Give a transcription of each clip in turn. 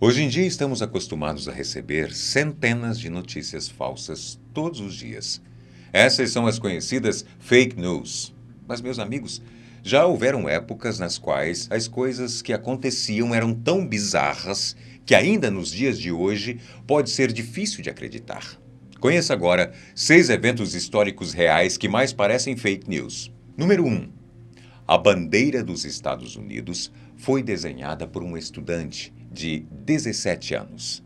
Hoje em dia estamos acostumados a receber centenas de notícias falsas todos os dias. Essas são as conhecidas fake news. Mas, meus amigos, já houveram épocas nas quais as coisas que aconteciam eram tão bizarras que ainda nos dias de hoje pode ser difícil de acreditar. Conheça agora 6 eventos históricos reais que mais parecem fake news. Número 1. A bandeira dos Estados Unidos foi desenhada por um estudante de 17 anos.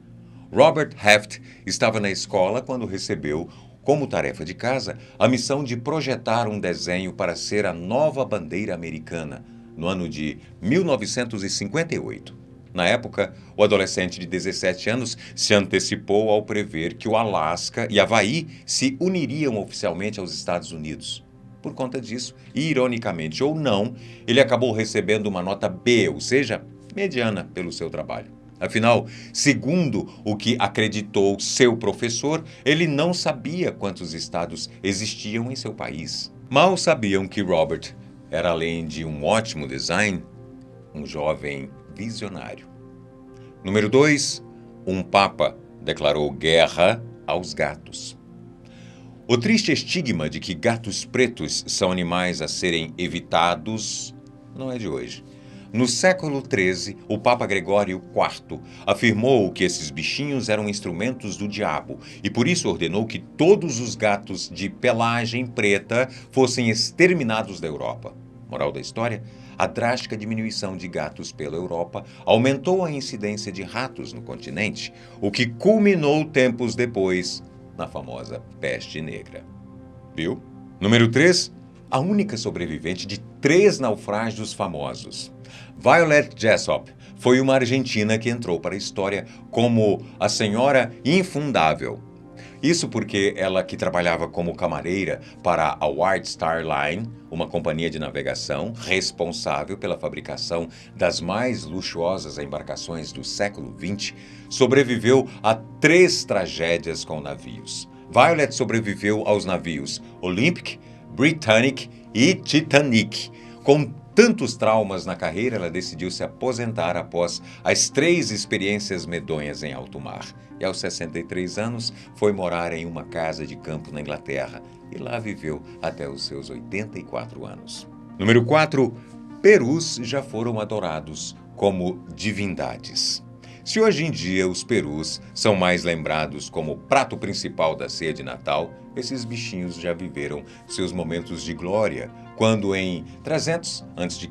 Robert Heft estava na escola quando recebeu, como tarefa de casa, a missão de projetar um desenho para ser a nova bandeira americana, no ano de 1958. Na época, o adolescente de 17 anos se antecipou ao prever que o Alasca e Havaí se uniriam oficialmente aos Estados Unidos. Por conta disso, ironicamente ou não, ele acabou recebendo uma nota B, ou seja, mediana pelo seu trabalho. Afinal, segundo o que acreditou seu professor, ele não sabia quantos estados existiam em seu país. Mal sabiam que Robert era, além de um ótimo design, um jovem visionário. Número 2. Um papa declarou guerra aos gatos. O triste estigma de que gatos pretos são animais a serem evitados não é de hoje. No século XIII, o Papa Gregório IV afirmou que esses bichinhos eram instrumentos do diabo e por isso ordenou que todos os gatos de pelagem preta fossem exterminados da Europa. Moral da história? A drástica diminuição de gatos pela Europa aumentou a incidência de ratos no continente, o que culminou tempos depois na famosa peste negra. Viu? Número 3. A única sobrevivente de 3 naufrágios famosos. Violet Jessop foi uma argentina que entrou para a história como a Senhora Infundável. Isso porque ela, que trabalhava como camareira para a White Star Line, uma companhia de navegação responsável pela fabricação das mais luxuosas embarcações do século XX, sobreviveu a 3 tragédias com navios. Violet sobreviveu aos navios Olympic, Britannic e Titanic. Com tantos traumas na carreira, ela decidiu se aposentar após as 3 experiências medonhas em alto mar. E aos 63 anos, foi morar em uma casa de campo na Inglaterra. E lá viveu até os seus 84 anos. Número 4. Perus já foram adorados como divindades. Se hoje em dia os perus são mais lembrados como prato principal da ceia de Natal, esses bichinhos já viveram seus momentos de glória, quando em 300 a.C.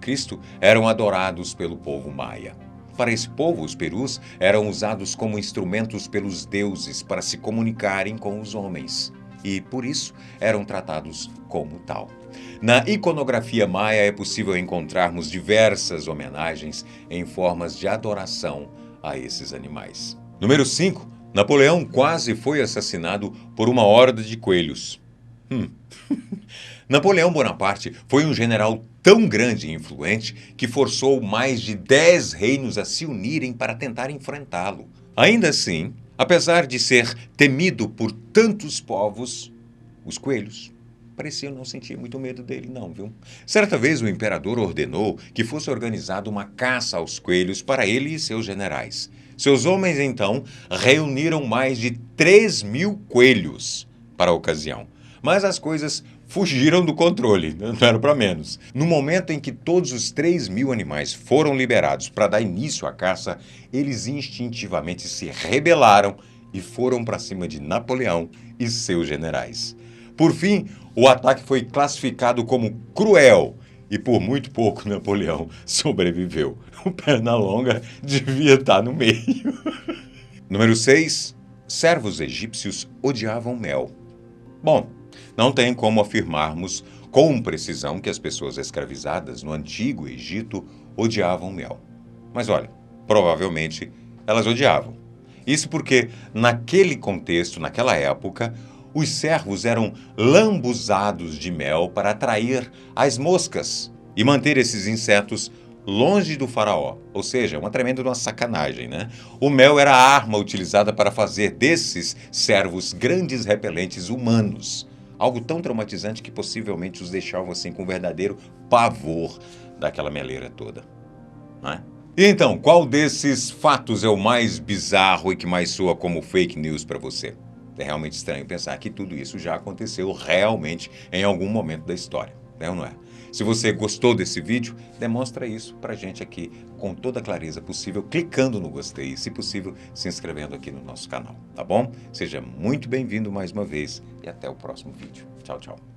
eram adorados pelo povo maia. Para esse povo, os perus eram usados como instrumentos pelos deuses para se comunicarem com os homens, e por isso eram tratados como tal. Na iconografia maia é possível encontrarmos diversas homenagens em formas de adoração a esses animais. Número 5. Napoleão quase foi assassinado por uma horda de coelhos. Napoleão Bonaparte foi um general tão grande e influente que forçou mais de 10 reinos a se unirem para tentar enfrentá-lo. Ainda assim, apesar de ser temido por tantos povos, os coelhos pareciam não sentir muito medo dele, não, viu? Certa vez o imperador ordenou que fosse organizada uma caça aos coelhos para ele e seus generais. Seus homens, então, reuniram mais de 3.000 coelhos para a ocasião. Mas as coisas fugiram do controle, não era para menos. No momento em que todos os 3.000 animais foram liberados para dar início à caça, eles instintivamente se rebelaram e foram para cima de Napoleão e seus generais. Por fim, o ataque foi classificado como cruel e por muito pouco Napoleão sobreviveu. O Pernalonga devia estar no meio. Número 6. Servos egípcios odiavam mel. Bom, não tem como afirmarmos com precisão que as pessoas escravizadas no Antigo Egito odiavam mel. Mas olha, provavelmente elas odiavam. Isso porque, naquele contexto, naquela época, os servos eram lambuzados de mel para atrair as moscas e manter esses insetos longe do faraó. Ou seja, uma tremenda sacanagem, né? O mel era a arma utilizada para fazer desses servos grandes repelentes humanos. Algo tão traumatizante que possivelmente os deixava assim com um verdadeiro pavor daquela meleira toda. Não é? E então, qual desses fatos é o mais bizarro e que mais soa como fake news para você? É realmente estranho pensar que tudo isso já aconteceu realmente em algum momento da história, né ou não é? Se você gostou desse vídeo, demonstra isso pra gente aqui com toda a clareza possível, clicando no gostei e, se possível, se inscrevendo aqui no nosso canal, tá bom? Seja muito bem-vindo mais uma vez e até o próximo vídeo. Tchau, tchau.